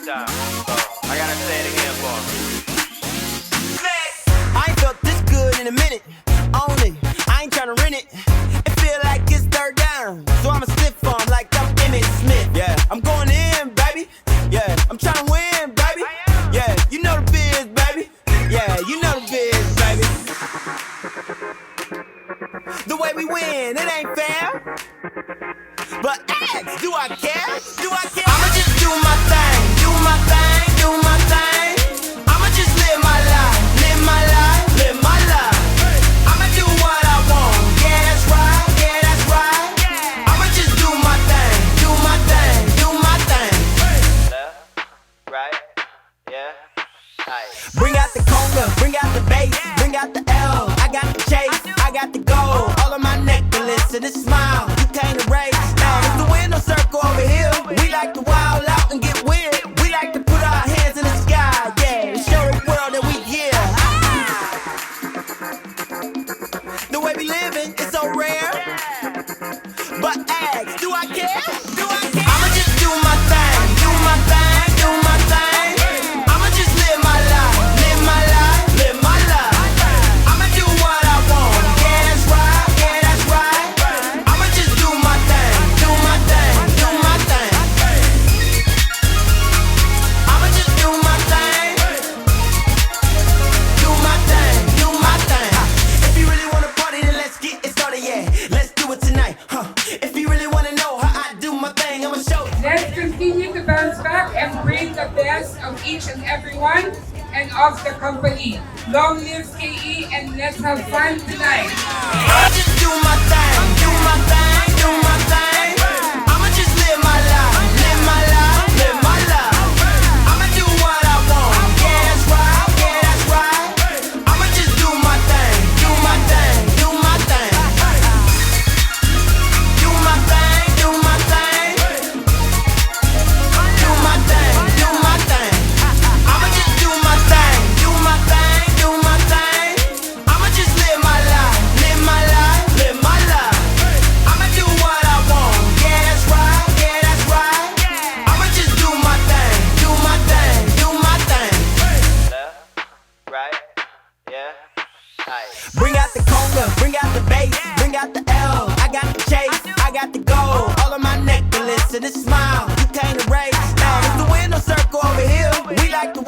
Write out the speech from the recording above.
time, so I gotta say it again for him. I ain't felt this good in a minute. Own it, I ain't tryna rent it. It feel like it's third down, so I'ma stiff on like I'm Emmett Smith. Yeah, I'm going in, baby. Yeah, I'm tryna win, baby. Yeah, you know the biz, baby. Yeah, you know the biz, baby. The way we win, it ain't fair. But ask, do I care? Do I care? I'ma just do my thing, do my thing, do my thing. I'ma just live my life, live my life, live my life. I'ma do what I want, yeah that's right, yeah that's right. I'ma just do my thing, do my thing, do my thing. Left, right, yeah, right. Bring out the conga, bring out the bass, bring out the L. I got the chase, I got the gold, all of my necklace and a smile. You can't erase. It's the window circle over here. We like to wild out and get weird. We like to put our hands in the sky, yeah, and show the world that we here. The way we living is so rare. But ask, do I care? Do I care? I'ma just do my thing, do my thing, do my thing. I'ma just live my life, live my life, live my life. I'ma do what I want, yeah that's right, yeah that's right. I'ma just do my thing, do my thing, do my thing. I'ma just do my thing, do my thing, do my thing. If you really wanna party, then let's get it started, yeah. Let's do it tonight, huh? If you really wanna know how I do my thing, I'ma show you. Let's continue to bounce back and bring the best of each and every one and of the company. Long live KE and let's have fun tonight. I'ma just do my thing, do my thing, do my thing. I'ma just live my life, live my life, live my life. I'ma do what I want, yeah that's right, yeah that's right. I'ma just do my thing, do my thing, do my thing. Do my thing, do my thing. Do my thing, do my thing. I'ma just do my thing, do my thing, do my thing. I'ma just live my life, live my life, live my life. I'ma do what I want, yeah that's right, yeah that's right. I'ma just do my thing, do my thing, do my thing. Left, right, yeah, right. Bring out the conga, bring out the bass, bring out the L. I got the chase, I got the gold, all of my necklace and a smile. You can't erase. It's the window circle over here. We like to